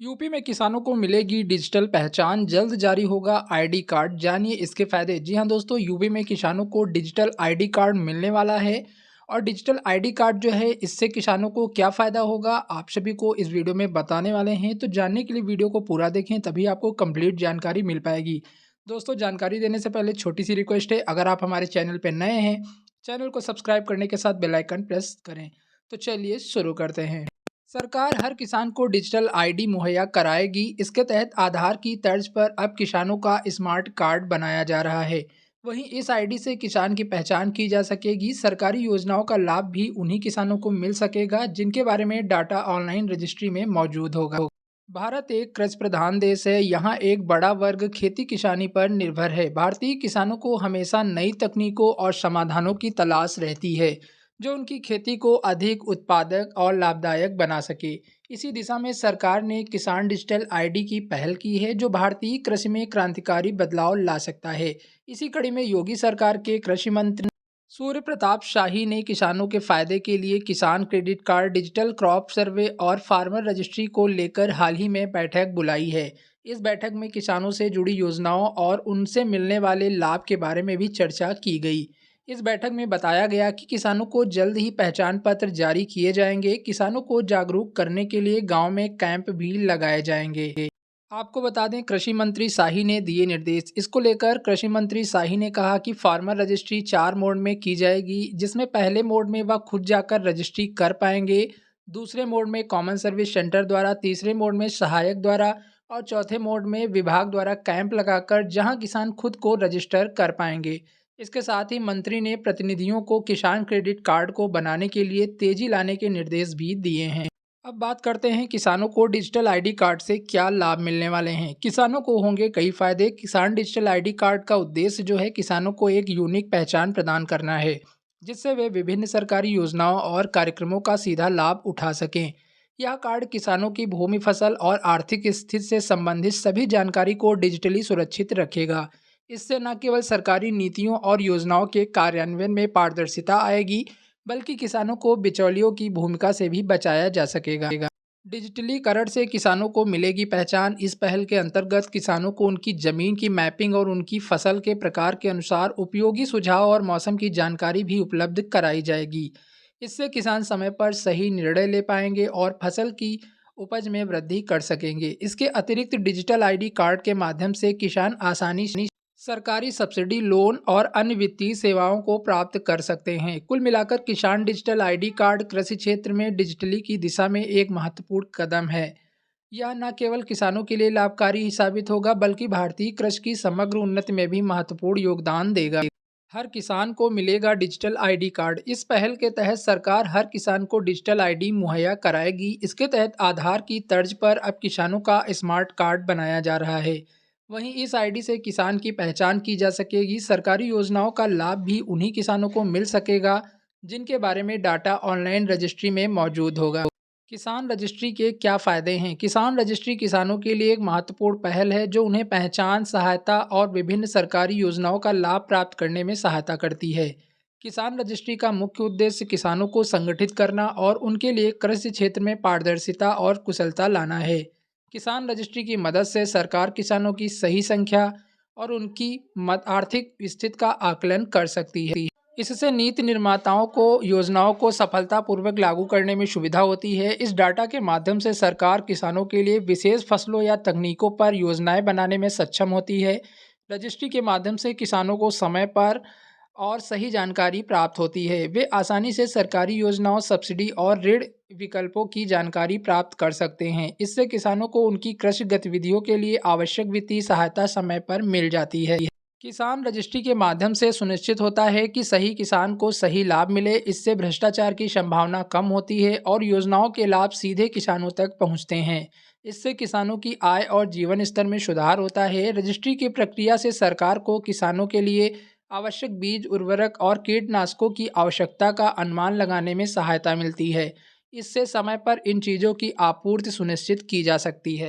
UP में किसानों को मिलेगी डिजिटल पहचान, जल्द जारी होगा आईडी कार्ड। जानिए इसके फायदे। जी हां दोस्तों, यूपी में किसानों को डिजिटल आईडी कार्ड मिलने वाला है। और डिजिटल आईडी कार्ड जो है, इससे किसानों को क्या फ़ायदा होगा, आप सभी को इस वीडियो में बताने वाले हैं। तो जानने के लिए वीडियो को पूरा देखें, तभी आपको कंप्लीट जानकारी मिल पाएगी। दोस्तों, जानकारी देने से पहले छोटी सी रिक्वेस्ट है, अगर आप हमारे चैनल पर नए हैं, चैनल को सब्सक्राइब करने के साथ बेल आइकन प्रेस करें। तो चलिए शुरू करते हैं। सरकार हर किसान को डिजिटल आईडी मुहैया कराएगी। इसके तहत आधार की तर्ज पर अब किसानों का स्मार्ट कार्ड बनाया जा रहा है। वहीं इस आईडी से किसान की पहचान की जा सकेगी। सरकारी योजनाओं का लाभ भी उन्हीं किसानों को मिल सकेगा जिनके बारे में डाटा ऑनलाइन रजिस्ट्री में मौजूद होगा। भारत एक कृषि प्रधान देश है। यहाँ एक बड़ा वर्ग खेती किसानी पर निर्भर है। भारतीय किसानों को हमेशा नई तकनीकों और समाधानों की तलाश रहती है जो उनकी खेती को अधिक उत्पादक और लाभदायक बना सके। इसी दिशा में सरकार ने किसान डिजिटल आईडी की पहल की है जो भारतीय कृषि में क्रांतिकारी बदलाव ला सकता है। इसी कड़ी में योगी सरकार के कृषि मंत्री सूर्य प्रताप शाही ने किसानों के फायदे के लिए किसान credit card, digital crop survey और फार्मर रजिस्ट्री को लेकर हाल ही में बैठक बुलाई है। इस बैठक में किसानों से जुड़ी योजनाओं और उनसे मिलने वाले लाभ के बारे में भी चर्चा की गई। इस बैठक में बताया गया कि किसानों को जल्द ही पहचान पत्र जारी किए जाएंगे। किसानों को जागरूक करने के लिए गांव में कैंप भी लगाए जाएंगे। आपको बता दें, कृषि मंत्री शाही ने दिए निर्देश। इसको लेकर कृषि मंत्री शाही ने कहा कि फार्मर रजिस्ट्री 4 मोड में की जाएगी, जिसमें पहले मोड में वह खुद जाकर रजिस्ट्री कर पाएंगे, दूसरे मोड में कॉमन सर्विस सेंटर द्वारा, तीसरे मोड में सहायक द्वारा और चौथे मोड में विभाग द्वारा कैंप लगाकर जहां किसान खुद को रजिस्टर कर पाएंगे। इसके साथ ही मंत्री ने प्रतिनिधियों को किसान क्रेडिट कार्ड को बनाने के लिए तेजी लाने के निर्देश भी दिए हैं। अब बात करते हैं किसानों को डिजिटल आईडी कार्ड से क्या लाभ मिलने वाले हैं। किसानों को होंगे कई फायदे। किसान डिजिटल आईडी कार्ड का उद्देश्य जो है, किसानों को एक यूनिक पहचान प्रदान करना है जिससे वे विभिन्न सरकारी योजनाओं और कार्यक्रमों का सीधा लाभ उठा सकें। यह कार्ड किसानों की भूमि, फसल और आर्थिक स्थिति से संबंधित सभी जानकारी को डिजिटली सुरक्षित रखेगा। इससे न केवल सरकारी नीतियों और योजनाओं के कार्यान्वयन में पारदर्शिता आएगी, बल्कि किसानों को बिचौलियों की भूमिका से भी बचाया जा सकेगा। डिजिटलीकरण से किसानों को मिलेगी पहचान। इस पहल के अंतर्गत किसानों को उनकी जमीन की मैपिंग और उनकी फसल के प्रकार के अनुसार उपयोगी सुझाव और मौसम की जानकारी भी उपलब्ध कराई जाएगी। इससे किसान समय पर सही निर्णय ले पाएंगे और फसल की उपज में वृद्धि कर सकेंगे। इसके अतिरिक्त डिजिटल आईडी कार्ड के माध्यम से किसान आसानी से सरकारी सब्सिडी, लोन और अन्य वित्तीय सेवाओं को प्राप्त कर सकते हैं। कुल मिलाकर किसान डिजिटल आईडी कार्ड कृषि क्षेत्र में डिजिटली की दिशा में एक महत्वपूर्ण कदम है। यह न केवल किसानों के लिए लाभकारी ही साबित होगा, बल्कि भारतीय कृषि की समग्र उन्नति में भी महत्वपूर्ण योगदान देगा। हर किसान को मिलेगा डिजिटल आईडी कार्ड। इस पहल के तहत सरकार हर किसान को डिजिटल आईडी मुहैया कराएगी। इसके तहत आधार की तर्ज पर अब किसानों का स्मार्ट कार्ड बनाया जा रहा है। वहीं इस आईडी से किसान की पहचान की जा सकेगी। सरकारी योजनाओं का लाभ भी उन्हीं किसानों को मिल सकेगा जिनके बारे में डाटा ऑनलाइन रजिस्ट्री में मौजूद होगा। किसान रजिस्ट्री के क्या फ़ायदे हैं? किसान रजिस्ट्री किसानों के लिए एक महत्वपूर्ण पहल है जो उन्हें पहचान, सहायता और विभिन्न सरकारी योजनाओं का लाभ प्राप्त करने में सहायता करती है। किसान रजिस्ट्री का मुख्य उद्देश्य किसानों को संगठित करना और उनके लिए कृषि क्षेत्र में पारदर्शिता और कुशलता लाना है। किसान रजिस्ट्री की मदद से सरकार किसानों की सही संख्या और उनकी आर्थिक स्थिति का आकलन कर सकती है। इससे नीति निर्माताओं को योजनाओं को सफलतापूर्वक लागू करने में सुविधा होती है। इस डाटा के माध्यम से सरकार किसानों के लिए विशेष फसलों या तकनीकों पर योजनाएं बनाने में सक्षम होती है। रजिस्ट्री के माध्यम से किसानों को समय पर और सही जानकारी प्राप्त होती है। वे आसानी से सरकारी योजनाओं, सब्सिडी और ऋण विकल्पों की जानकारी प्राप्त कर सकते हैं। इससे किसानों को उनकी कृषि गतिविधियों के लिए आवश्यक वित्तीय सहायता समय पर मिल जाती है। किसान रजिस्ट्री के माध्यम से सुनिश्चित होता है कि सही किसान को सही लाभ मिले। इससे भ्रष्टाचार की संभावना कम होती है और योजनाओं के लाभ सीधे किसानों तक पहुंचते हैं। इससे किसानों की आय और जीवन स्तर में सुधार होता है। रजिस्ट्री की प्रक्रिया से सरकार को किसानों के लिए आवश्यक बीज, उर्वरक और कीटनाशकों की आवश्यकता का अनुमान लगाने में सहायता मिलती है। इससे समय पर इन चीज़ों की आपूर्ति सुनिश्चित की जा सकती है।